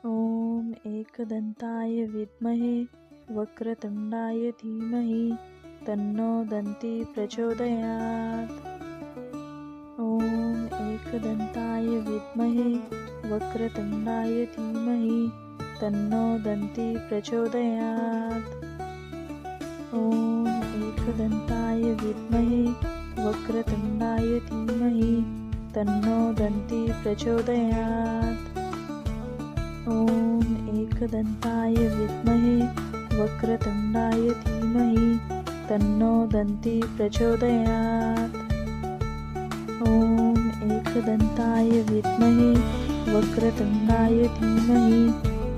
ॐ एकदन्ताय विद्महे वक्रतुण्डाय धीमहि तन्नो दन्ती प्रचोदयात्। ॐ एकदन्ताय विद्महे वक्रतुण्डाय धीमहि तन्नो दन्ती प्रचोदयात्। ॐ एकदन्ताय विद्महे वक्रतुण्डाय धीमहि तन्नो दन्ती प्रचोदयात्। ॐ एकदन्ताय विद्महे वक्रतुण्डाय धीमहि तन्नो दन्ती प्रचोदयात्। ॐ एकदन्ताय विद्महे वक्रतुण्डाय धीमहि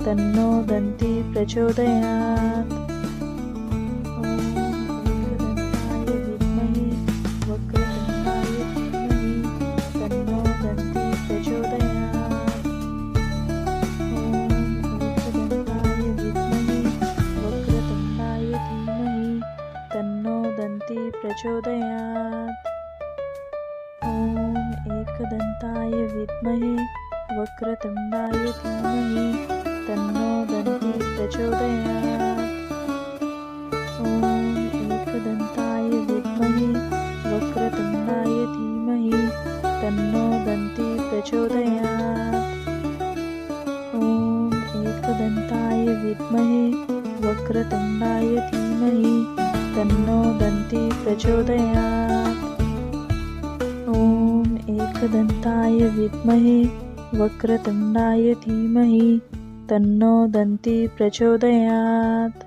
तन्नो दन्ती प्रचोदयात्। ॐ एकदन्ताय विद्महे वक्रतुण्डाय धीमहि तन्नो दन्ती प्रचोदयात्। ॐ एकदन्ताय विद्महे वक्रतुण्डाय धीमहि तन्नो दन्ती प्रचोदयात्। ॐ एकदन्ताय विद्महे वक्रतुण्डाय धीमहि तन्नो दन्ती प्रचोदयात्। ॐ एकदन्ताय विद्महे वक्रतुण्डाय धीमहि तन्नो दन्ती प्रचोदयात्। ॐ एकदन्ताय विद्महे वक्रतुण्डाय धीमहि तन्नो दन्ती प्रचोदयात्।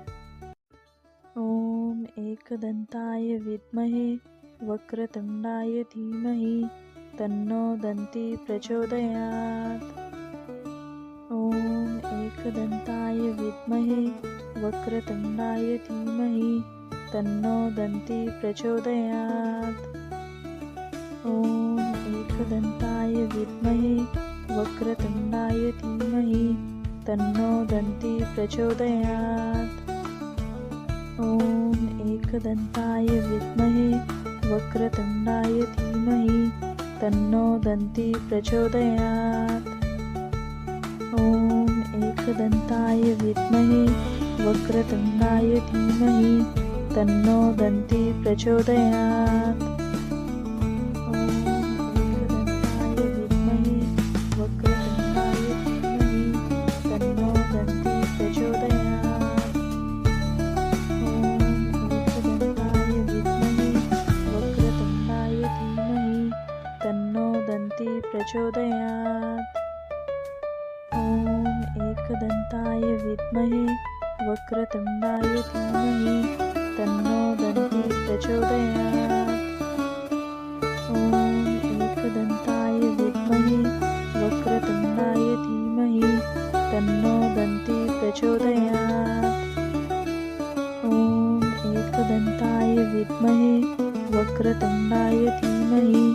ॐ एकदन्ताय विद्महे वक्रतुण्डाय धीमहि तन्नो दन्ती प्रचोदयात्। ॐ एकदन्ताय विद्महे वक्रतुण्डाय धीमहि तन्नो दन्ती प्रचोदयात्। ॐ एकदन्ताय विद्महे वक्रतुण्डाय धीमहि तन्नो दन्ती प्रचोदयात्। ॐ एकदन्ताय विद्महे वक्रतुण्डाय धीमहि तन्नो दन्ती प्रचोदयात्। ॐ एकदन्ताय विद्महे वक्रतुण्डाय धीमहि तन्नो दन्ती प्रचोदयात्। ॐ एकदन्ताय विद्महे वक्रतुण्डाय धीमहि तन्नो दन्ती प्रचोदयात्। ॐ एकदन्ताय विद्महे वक्रतुण्डाय धीमहि तन्नो दन्ती प्रचोदयात्। ॐ एकदन्ताय विद्महे वक्रतुण्डाय धीमहि तन्नो दन्ती प्रचोदयात्। ॐ एकदन्ताय विद्महे वक्रतुण्डाय धीमहि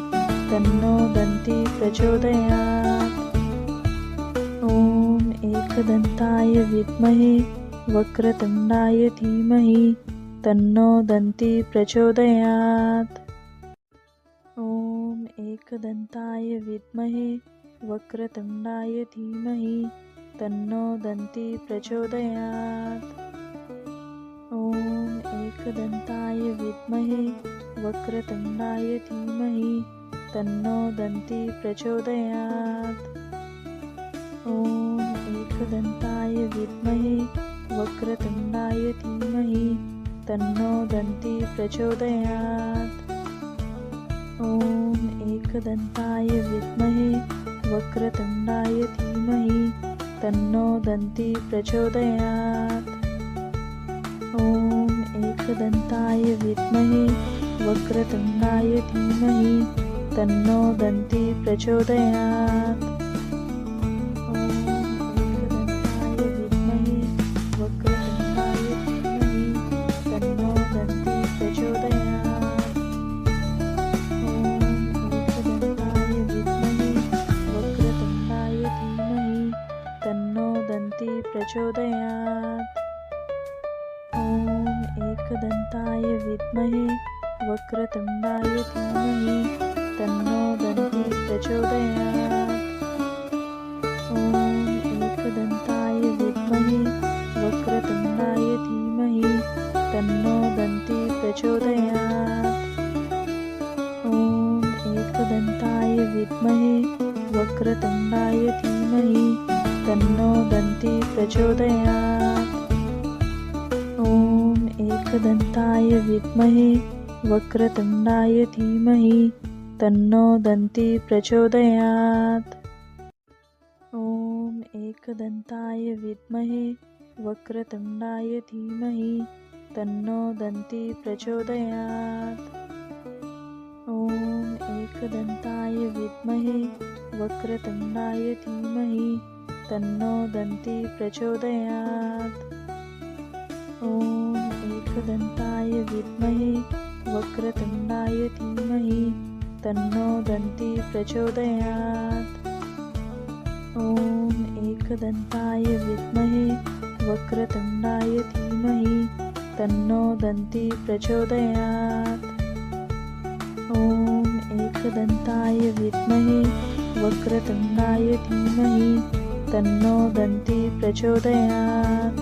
तन्नो दन्ती प्रचोदयात्। ॐ एकदन्ताय विद्महे वक्रतुण्डाय धीमहि तन्नो दन्ती प्रचोदयात्। ॐ एकदन्ताय विद्महे वक्रतुण्डाय धीमहि तन्नो दन्ती प्रचोदयात्। ॐ एकदन्ताय विद्महे वक्रतुण्डाय धीमहि तन्नो दन्ती प्रचोदयात्। ॐ एकदन्ताय विद्महे वक्रतुण्डाय धीमहि तन्नो दन्ती प्रचोदयात्। ॐ एकदन्ताय विद्महे वक्रतुण्डाय धीमहि तन्नो दन्ती प्रचोदयात्। ॐ एकदन्ताय विद्महे वक्रतुण्डाय धीमहि तन्नो दन्ती प्रचोदयात्। ॐ एकदन्ताय विद्महे वक्रतुण्डाय धीमहि तन्नो दन्ती प्रचोदयात्। प्रचोदयात्। ॐ एकदन्ताय विद्महे वक्रतुण्डाय धीमहि तन्नो दन्ती प्रचोदयात्। ॐ एकदन्ताय तन्नो दन्ती प्रचोदयात्। ॐ एकदन्ताय विद्महे वक्रतुण्डाय धीमहि तन्नो दन्ती प्रचोदयात्। ॐ एकदन्ताय विद्महे वक्रतुण्डाय धीमहि तन्नो दन्ती प्रचोदयात्। ॐ एकदन्ताय विद्महे वक्रतुण्डाय धीमहि तन्नो दन्ती प्रचोदयात्। ॐ एकदन्ताय विद्महे वक्रतुण्डाय धीमहि तन्नो दन्ती प्रचोदयात्। ॐ एकदन्ताय विद्महे वक्रतुण्डाय धीमहि तन्नो दन्ती प्रचोदयात्। ॐ एकदन्ताय विद्महे वक्रतुण्डाय धीमहि तन्नो दन्ती प्रचोदयात्।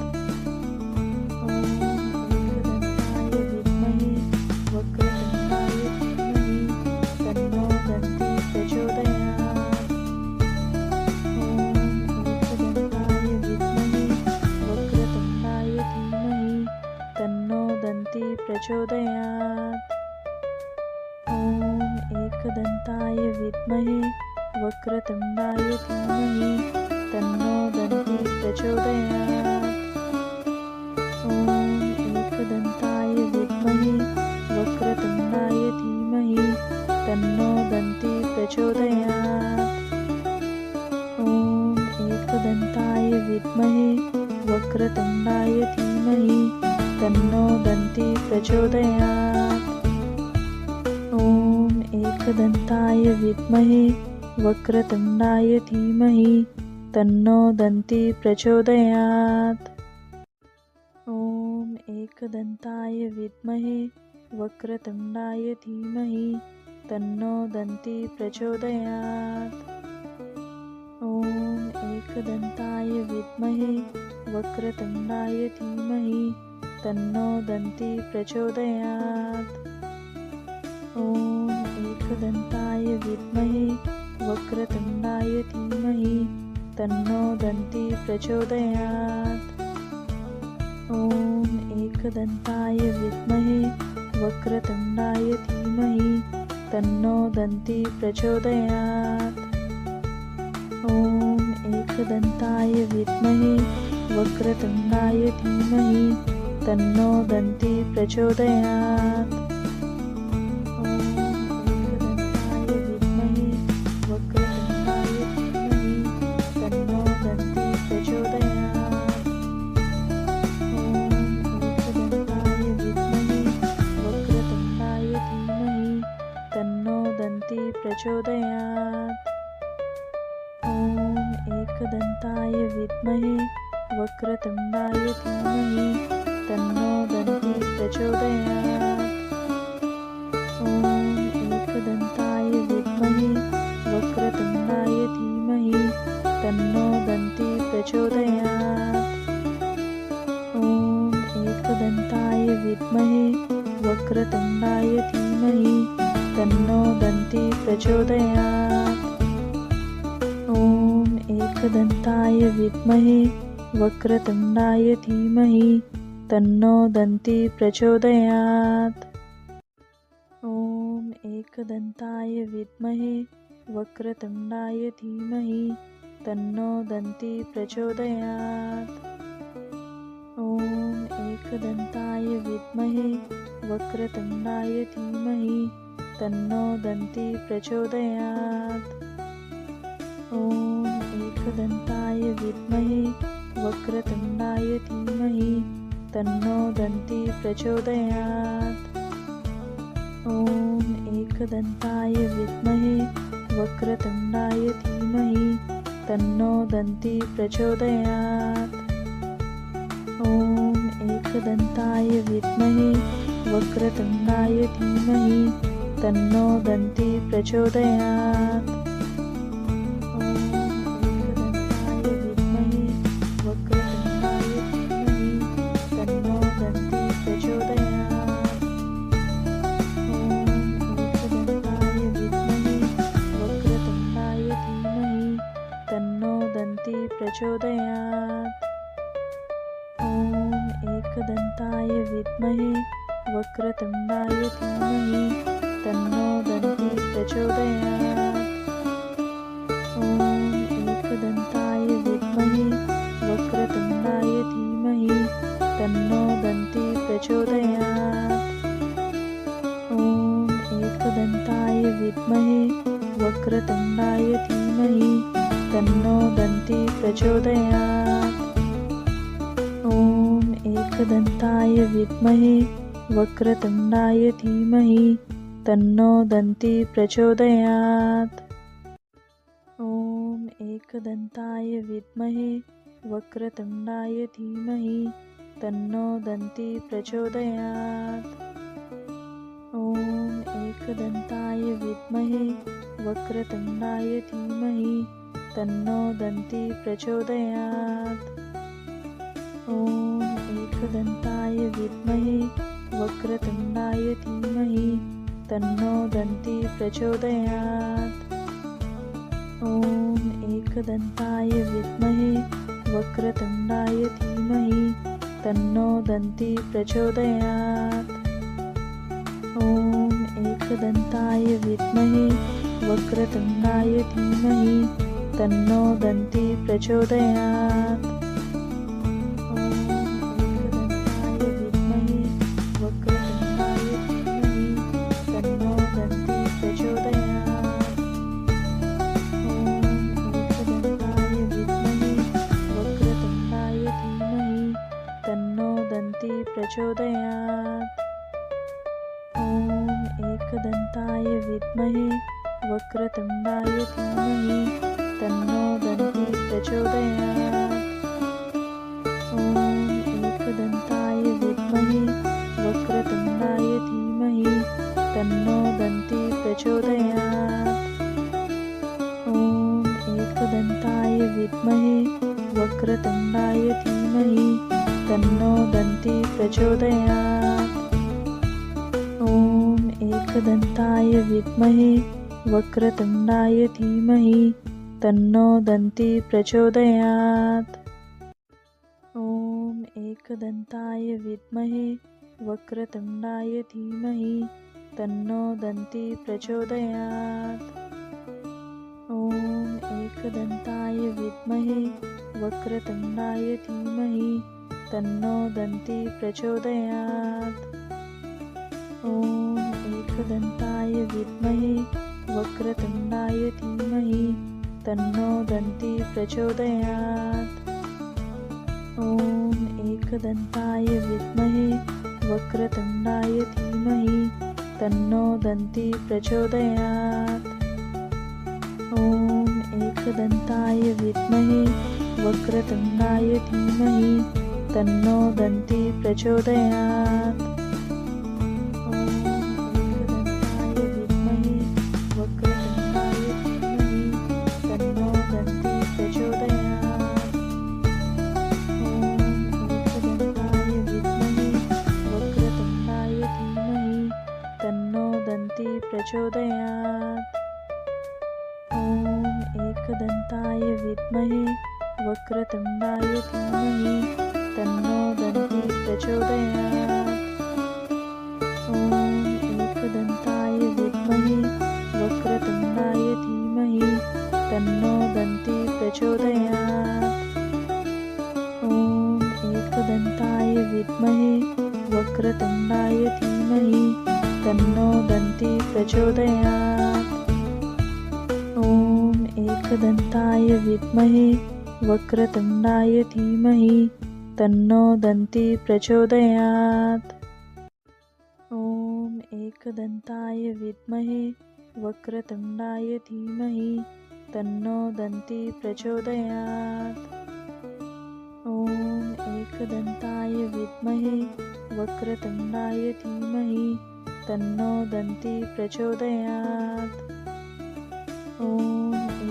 प्रचोदयात्। ॐ एकदन्ताय विद्महे वक्रतुण्डाय धीमहि तन्नो दन्ती प्रचोदयात्। ॐ एकदन्ताय विद्महे वक्रतुण्डाय धीमहि तन्नो दन्ती प्रचोदयात्। ॐ एकदन्ताय विद्महे वक्रतुण्डाय धीमहि तन्नो दन्ती प्रचोदयात्। ॐ एकदन्ताय विद्महे वक्रतुण्डाय धीमहि तन्नो दन्ती प्रचोदयात्। ॐ एकदन्ताय विद्महे वक्रतुण्डाय धीमहि तन्नो दन्ती प्रचोदयात्। ॐ एकदन्ताय विद्महे वक्रतुण्डाय धीमहि तन्नो दन्ती प्रचोदयात्। ॐ एकदन्ताय विद्महे वक्रतुण्डाय धीमहि तन्नो दन्ती प्रचोदयात्। ॐ एकदन्ताय विद्महे वक्रतुण्डाय धीमहि तन्नो दन्ती प्रचोदयात्। ॐ एकदन्ताय विद्महे वक्रतुण्डाय धीमहि तन्नो दन्ती प्रचोदयात्। प्रचोदयात्। ॐ एकदन्ताय विद्महे वक्रतुण्डाय धीमहि तन्नो दन्ती प्रचोदयात्। ॐ एकदन्ताय विद्महे वक्रतुण्डाय धीमहि तन्नो दन्ती प्रचोदयात्। ॐ एकदन्ताय विद्महे वक्रतुण्डाय धीमहि तन्नो दन्ती प्रचोदयात्। ॐ एकदन्ताय विद्महे वक्रतुण्डाय धीमहि तन्नो दन्ती प्रचोदयात्। ॐ एकदन्ताय विद्महे वक्रतुण्डाय धीमहि तन्नो दन्ती प्रचोदयात्। ॐ एकदन्ताय विद्महे वक्रतुण्डाय धीमहि तन्नो दन्ती प्रचोदयात्। ॐ एकदन्ताय विद्महे वक्रतुण्डाय धीमहि तन्नो दन्ती प्रचोदयात्। ॐ एकदन्ताय विद्महे वक्रतुण्डाय धीमहि तन्नो दन्ती प्रचोदयात्। ॐ एकदन्ताय विद्महे वक्रतुण्डाय धीमहि तन्नो दन्ती प्रचोदयात्। प्रचोदयात्। ॐ एकदन्ताय विद्महे वक्रतुण्डाय धीमहि तन्नो दन्ती प्रचोदयात्। ॐ एकदन्ताय विद्महे वक्रतुण्डाय धीमहि तन्नो दन्ती प्रचोदयात्। ॐ एकदन्ताय विद्महे वक्रतुण्डाय धीमहि तन्नो दन्ती प्रचोदयात्। ॐ एकदन्ताय विद्महे वक्रतुण्डाय धीमहि तन्नो दन्ती प्रचोदयात्। ॐ एकदन्ताय विद्महे वक्रतुण्डाय धीमहि तन्नो दन्ती प्रचोदयात्। ॐ एकदन्ताय विद्महे वक्रतुण्डाय धीमहि तन्नो दन्ती प्रचोदयात्। ॐ एकदन्ताय विद्महे वक्रतुण्डाय धीमहि तन्नो दन्ती प्रचोदयात्। ॐ एकदन्ताय विद्महे वक्रतुण्डाय धीमहि तन्नो दन्ती प्रचोदयात्। ॐ एकदन्ताय विद्महे वक्रतुण्डाय धीमहि तन्नो दन्ती प्रचोदयात्। प्रचोदयात्। ॐ एकदन्ताय विद्महे वक्रतुण्डाय धीमहि तन्नो दन्ती प्रचोदयात्। ॐ एकदन्ताय विद्महे वक्रतुण्डाय धीमहि तन्नो दन्ती प्रचोदयात्। ॐ एकदन्ताय विद्महे वक्रतुण्डाय धीमहि तन्नो दन्ती प्रचोदयात्। ॐ एकदन्ताय विद्महे वक्रतुण्डाय धीमहि तन्नो दन्ती प्रचोदयात्। ॐ एकदन्ताय विद्महे वक्रतुण्डाय धीमहि तन्नो दन्ती प्रचोदयात्। ॐ एकदन्ताय विद्महे वक्रतुण्डाय धीमहि तन्नो दन्ती प्रचोदयात्। ॐ एकदन्ताय विद्महे वक्रतुण्डाय धीमहि तन्नो दन्ती प्रचोदयात्। ॐ एकदन्ताय विद्महे वक्रतुण्डाय धीमहि तन्नो दन्ती प्रचोदयात्। ॐ एकदन्ताय विद्महे वक्रतुण्डाय धीमहि तन्नो दन्ती प्रचोदयात्। प्रचोदयात्। ॐ एकदन्ताय विद्महे वक्रतुण्डाय धीमहि तन्नो दन्ती प्रचोदयात्। ॐ एकदन्ताय विद्महे वक्रतुण्डाय धीमहि तन्नो दन्ती प्रचोदयात्। ॐ एकदन्ताय विद्महे वक्रतुण्डाय धीमहि तन्नो दन्ती प्रचोदयात्। ॐ एकदन्ताय विद्महे वक्रतुण्डाय धीमहि तन्नो दन्ती प्रचोदयात्। ॐ एकदन्ताय विद्महे वक्रतुण्डाय धीमहि तन्नो दन्ती प्रचोदयात्। ॐ एकदन्ताय विद्महे वक्रतुण्डाय धीमहि तन्नो दन्ती प्रचोदयात्। ॐ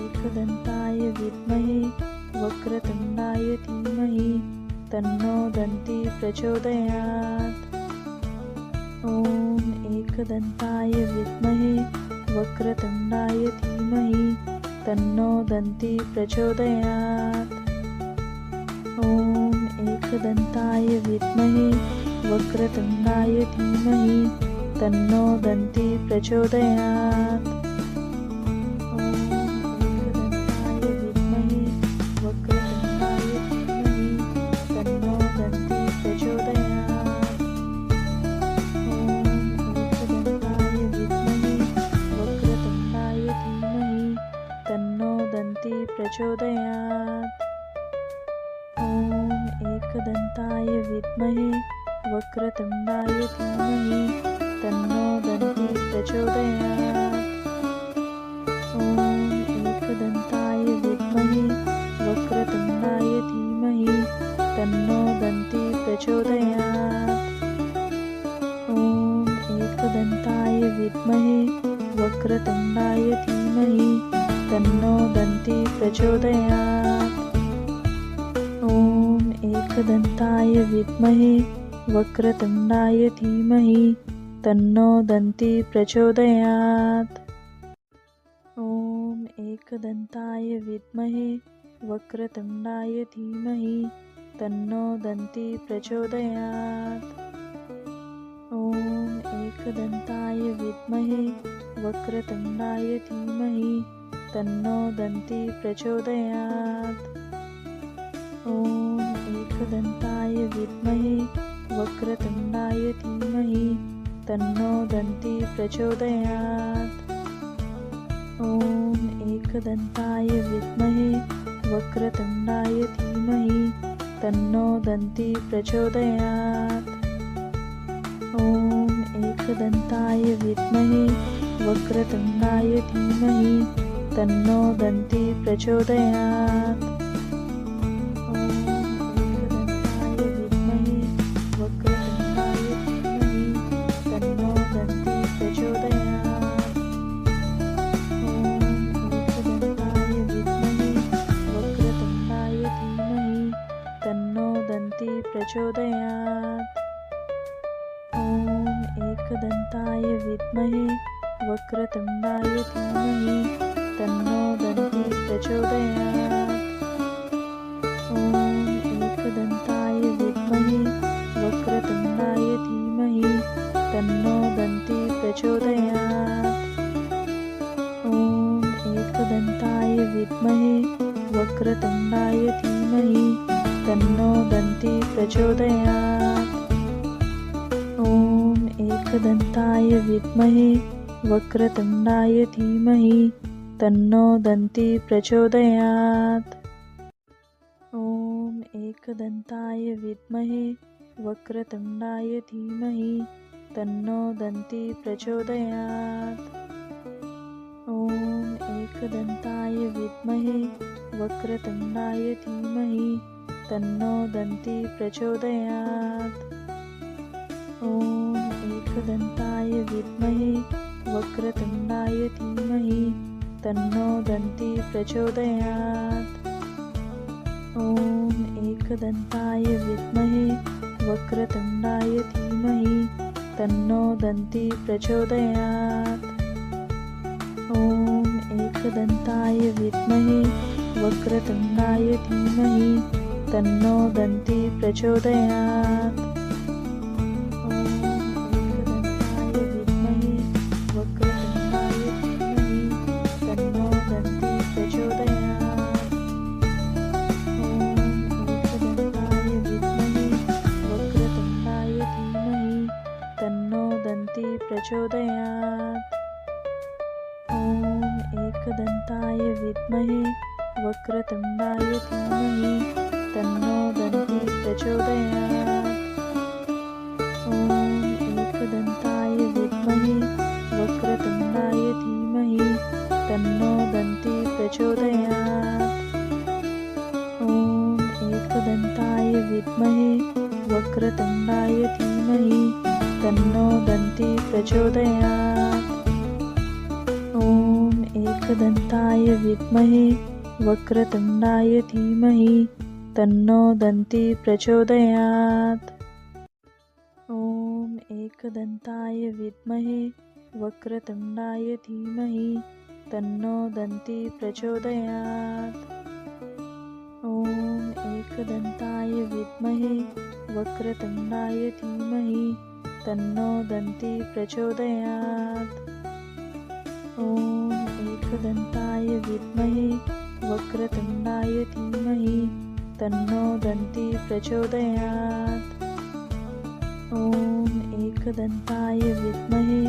एकदन्ताय विद्महे वक्रतुण्डाय धीमहि तन्नो दन्ती प्रचोदयात्। ॐ एकदन्ताय विद्महे वक्रतुण्डाय धीमहि तन्नो दन्ती प्रचोदयात्। एकदन्ताय विद्महे वक्रतुण्डाय धीमहि तन्नो दन्ती प्रचोदयात्। प्रचोदयात्। ॐ एकदन्ताय विद्महे वक्रतुण्डाय धीमहि तन्नो दन्ती प्रचोदयात्। ॐ एकदन्ताय विद्महे वक्रतुण्डाय धीमहि तन्नो दन्ती प्रचोदयात्। ॐ एकदन्ताय विद्महे वक्रतुण्डाय धीमहि तन्नो दन्ती प्रचोदयात्। ॐ एकदन्ताय विद्महे वक्रतुण्डाय धीमहि तन्नो दन्ती प्रचोदयात्। ॐ एकदन्ताय विद्महे वक्रतुण्डाय धीमहि तन्नो दन्ती प्रचोदयात्। ॐ एकदन्ताय विद्महे वक्रतुण्डाय धीमहि तन्नो दन्ती प्रचोदयात्। ॐ एकदन्ताय विद्महे वक्रतुण्डाय धीमहि तन्नो दन्ती प्रचोदयात्। ॐ एकदन्ताय विद्महे वक्रतुण्डाय धीमहि तन्नो दन्ती प्रचोदयात्। ॐ एकदन्ताय विद्महे वक्रतुण्डाय धीमहि तन्नो दन्ती प्रचोदयात्। प्रचोदयात्। ॐ एकदन्ताय विद्महे वक्रतुण्डाय धीमहि तन्नो दन्ती प्रचोदयात्। ॐ एकदन्ताय विद्महे वक्रतुण्डाय धीमहि तन्नो दन्ती प्रचोदयात्। ॐ एकदन्ताय विद्महे वक्रतुण्डाय धीमहि तन्नो दन्ती प्रचोदयात्। ॐ एकदन्ताय विद्महे वक्रतुण्डाय धीमहि तन्नो दन्ती प्रचोदयात्। ॐ एकदन्ताय विद्महे वक्रतुण्डाय धीमहि तन्नो दन्ती प्रचोदयात्। ॐ एकदन्ताय विद्महे वक्रतुण्डाय धीमहि तन्नो दन्ती प्रचोदयात्। ॐ एकदन्ताय विद्महे वक्रतुण्डाय धीमहि तन्नो दन्ती प्रचोदयात्। ॐ एकदन्ताय विद्महे वक्रतुण्डाय धीमहि तन्नो दन्ती प्रचोदयात्। ॐ एकदन्ताय विद्महे वक्रतुण्डाय धीमहि तन्नो दन्ती प्रचोदयात्। प्रचोदयात्। ॐ एकदन्ताय विद्महे वक्रतुण्डाय धीमहि तन्नो दन्ती प्रचोदयात्। ॐ एकदन्ताय विद्महे वक्रतुण्डाय धीमहि तन्नो दन्ती प्रचोदयात्। ॐ एकदन्ताय विद्महे वक्रतुण्डाय धीमहि तन्नो दन्ती प्रचोदयात्। ॐ एकदन्ताय विद्महे वक्रतुण्डाय धीमहि तन्नो दन्ती प्रचोदयात्। ॐ एकदन्ताय विद्महे वक्रतुण्डाय धीमहि तन्नो दन्ती प्रचोदयात्। ॐ एकदन्ताय विद्महे वक्रतुण्डाय धीमहि तन्नो दन्ती प्रचोदयात्। ॐ एकदन्ताय विद्महे वक्रतुण्डाय धीमहि तन्नो दन्ती प्रचोदयात्। ॐ एकदन्ताय विद्महे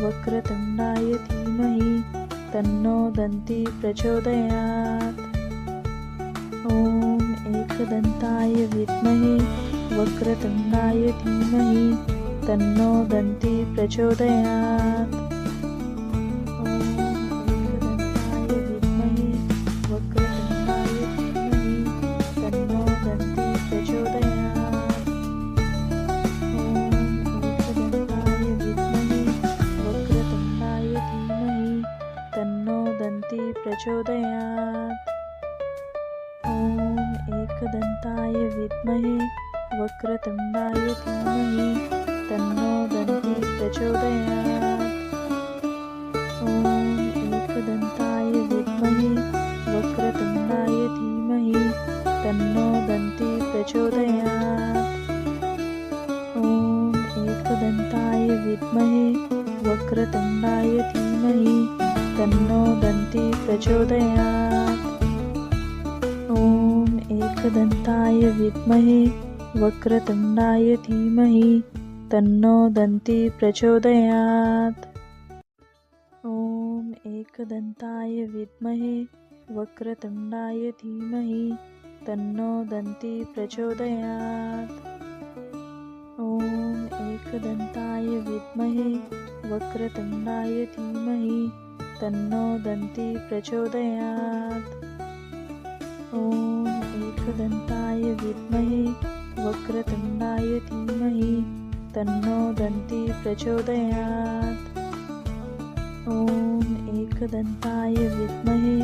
वक्रतुण्डाय धीमहि तन्नो दन्ती प्रचोदयात्। ॐ एकदन्ताय विद्महे वक्रतुण्डाय धीमहि तन्नो दन्ती प्रचोदयात्। प्रचोदयात्। ॐ एकदन्ताय विद्महे वक्रतुण्डाय धीमहि तन्नो दन्ती प्रचोदयात्। ॐ एकदन्ताय विद्महे वक्रतुण्डाय धीमहि तन्नो दन्ती प्रचोदयात्। ॐ एकदन्ताय विद्महे वक्रतुण्डाय धीमहि तन्नो दन्ती प्रचोदयात्। ॐ एकदन्ताय विद्महे वक्रतुण्डाय धीमहि तन्नो दन्ती प्रचोदयात्। ॐ एकदन्ताय विद्महे वक्रतुण्डाय धीमहि तन्नो दन्ती प्रचोदयात्। ॐ एकदन्ताय विद्महे वक्रतुण्डाय धीमहि तन्नो दन्ती प्रचोदयात्। ॐ एकदन्ताय विद्महे वक्रतुण्डाय धीमहि तन्नो दन्ती प्रचोदयात्। ॐ एकदन्ताय विद्महे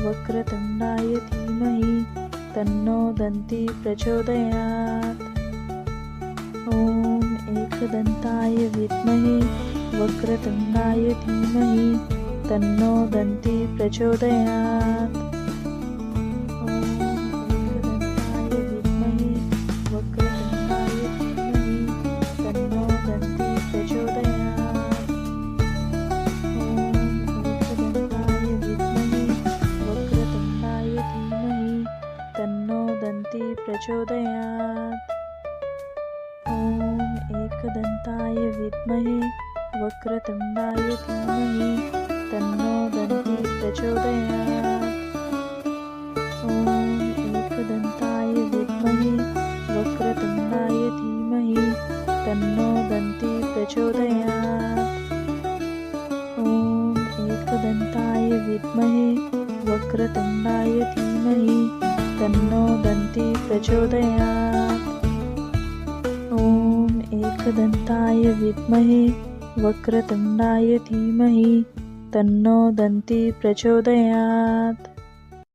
वक्रतुण्डाय धीमहि तन्नो दन्ती प्रचोदयात्। ॐ एकदन्ताय विद्महे वक्रतुण्डाय धीमहि तन्नो दन्ती प्रचोदयात्। प्रचोदयात्। ॐ एकदन्ताय विद्महे वक्रतुण्डाय धीमहि तन्नो दन्ती प्रचोदयात्। ॐ एकदन्ताय विद्महे वक्रतुण्डाय धीमहि तन्नो दन्ती प्रचोदयात्। ॐ एकदन्ताय विद्महे वक्रतुण्डाय धीमहि तन्नो दन्ती प्रचोदयात्। ॐ एकदन्ताय विद्महे वक्रतुण्डाय धीमहि तन्नो दन्ती प्रचोदयात्।